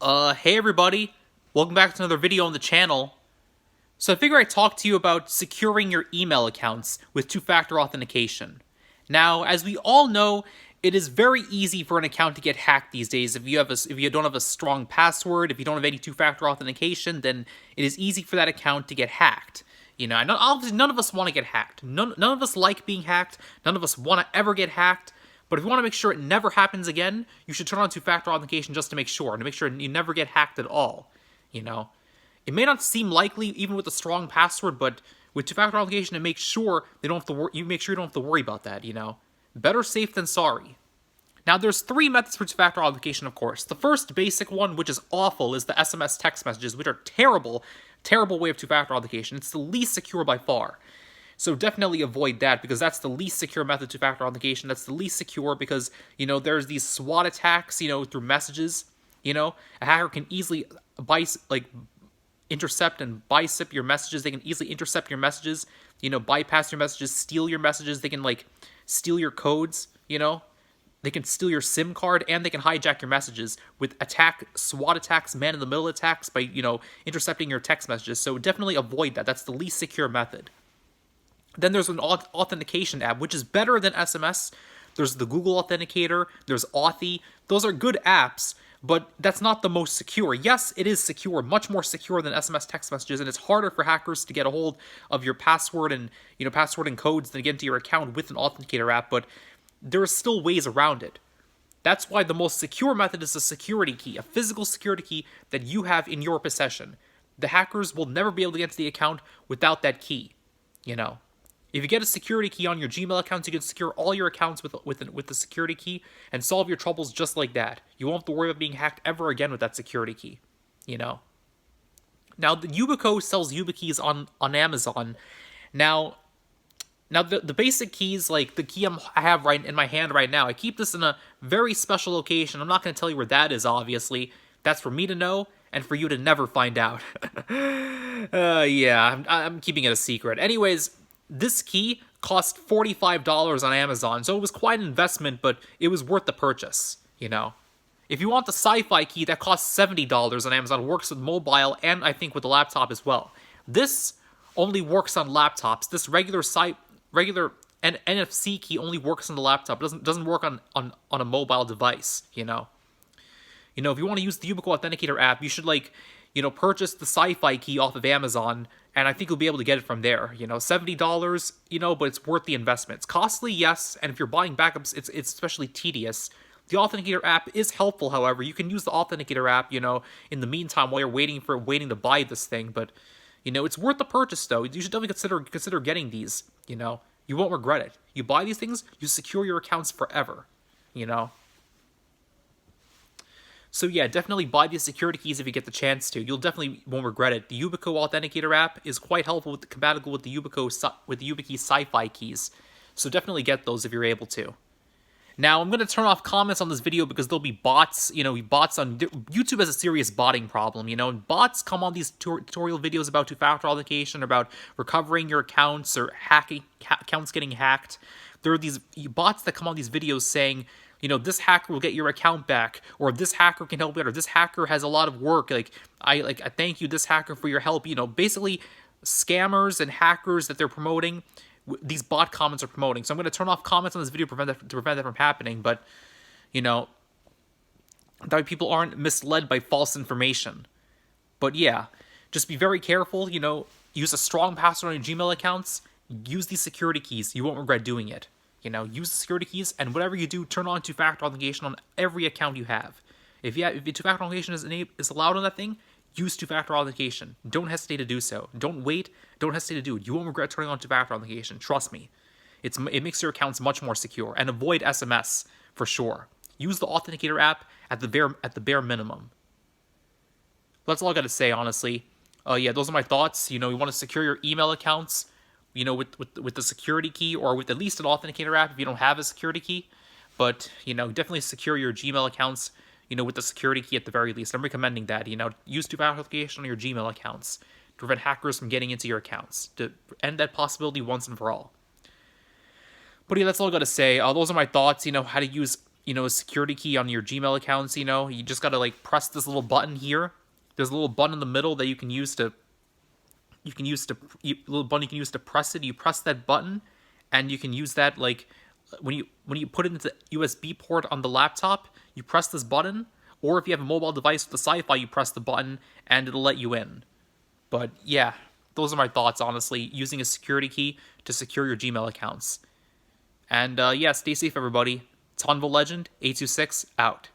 Hey everybody, welcome back to another video on the channel. So I figure I'd talk to you about securing your email accounts with two-factor authentication. Now, as we all know, it is very easy for an account to get hacked these days. If you don't have a strong password, if you don't have any two-factor authentication, then it is easy for that account to get hacked. Obviously none of us want to get hacked. None of us like being hacked. None of us want to ever get hacked. But if you want to make sure it never happens again, you should turn on two-factor authentication just to make sure, and to make sure you never get hacked at all. You know, it may not seem likely even with a strong password, but with two-factor authentication, it makes sure they don't have to you make sure you don't have to worry about that. Better safe than sorry. Now, there's three methods for two-factor authentication, of course. The first basic one, which is awful, is the SMS text messages, which are terrible, terrible way of two-factor authentication. It's the least secure by far. So definitely avoid that because that's the least secure method to factor authentication. That's the least secure because, there's these SWAT attacks, through messages. A hacker can easily intercept and bicep your messages. They can easily intercept your messages, bypass your messages, steal your messages. They can, steal your codes, They can steal your SIM card and they can hijack your messages with SWAT attacks, man-in-the-middle attacks by, intercepting your text messages. So definitely avoid that. That's the least secure method. Then there's an authentication app, which is better than SMS. There's the Google Authenticator. There's Authy. Those are good apps, but that's not the most secure. Yes, it is secure, much more secure than SMS text messages, and it's harder for hackers to get a hold of your password and codes than get into your account with an authenticator app, but there are still ways around it. That's why the most secure method is a security key, a physical security key that you have in your possession. The hackers will never be able to get to the account without that key, If you get a security key on your Gmail accounts, you can secure all your accounts with the security key and solve your troubles just like that. You won't have to worry about being hacked ever again with that security key, Now, the Yubico sells YubiKeys on Amazon. Now the basic keys, like the key I have right in my hand right now, I keep this in a very special location. I'm not going to tell you where that is, obviously. That's for me to know and for you to never find out. Yeah, I'm keeping it a secret. Anyways, this key cost $45 on Amazon, so it was quite an investment, but it was worth the purchase, If you want the sci-fi key, that costs $70 on Amazon, works with mobile and I think with the laptop as well. This only works on laptops. This regular NFC key only works on the laptop. It doesn't work on a mobile device, If you want to use the Yubico Authenticator app, you should purchase the sci-fi key off of Amazon, and I think you'll be able to get it from there. $70, but it's worth the investment. It's costly, yes, and if you're buying backups, it's especially tedious. The Authenticator app is helpful, however. You can use the Authenticator app, in the meantime while you're waiting to buy this thing, but, it's worth the purchase, though. You should definitely consider getting these, You won't regret it. You buy these things, you secure your accounts forever, So yeah, definitely buy these security keys if you get the chance to. You'll definitely won't regret it. The Yubico Authenticator app is quite helpful compatible with the YubiKey Sci-Fi keys. So definitely get those if you're able to. Now, I'm going to turn off comments on this video because there'll be bots, bots on YouTube has a serious botting problem, and bots come on these tutorial videos about two-factor authentication, about recovering your accounts or accounts getting hacked. There are these bots that come on these videos saying, this hacker will get your account back, or this hacker can help you out, or this hacker has a lot of work. I thank you, this hacker, for your help. Basically, scammers and hackers that they're promoting, these bot comments are promoting. So I'm going to turn off comments on this video to prevent that from happening. But, that way people aren't misled by false information. But yeah, just be very careful. Use a strong password on your Gmail accounts. Use these security keys. You won't regret doing it. Use the security keys, and whatever you do, turn on two-factor authentication on every account you have. If two-factor authentication is allowed on that thing, use two-factor authentication. Don't hesitate to do so. Don't wait. Don't hesitate to do it. You won't regret turning on two-factor authentication. Trust me. It makes your accounts much more secure. And avoid SMS for sure. Use the Authenticator app at the bare minimum. That's all I got to say, honestly. Yeah, those are my thoughts. You want to secure your email accounts, with the security key, or with at least an Authenticator app if you don't have a security key. But, definitely secure your Gmail accounts, with the security key at the very least. I'm recommending that, use two-factor authentication on your Gmail accounts to prevent hackers from getting into your accounts, to end that possibility once and for all. But yeah, that's all I got to say. Those are my thoughts, how to use a security key on your Gmail accounts. You just gotta like press this little button here. There's a little button in the middle that you can use to little button you can use to press it. You press that button, and you can use that like when you put it into the USB port on the laptop. You press this button, or if you have a mobile device with the Sci-Fi, you press the button and it'll let you in. But yeah, those are my thoughts. Honestly, using a security key to secure your Gmail accounts. And yeah, stay safe, everybody. Tonvo Legend 826 out.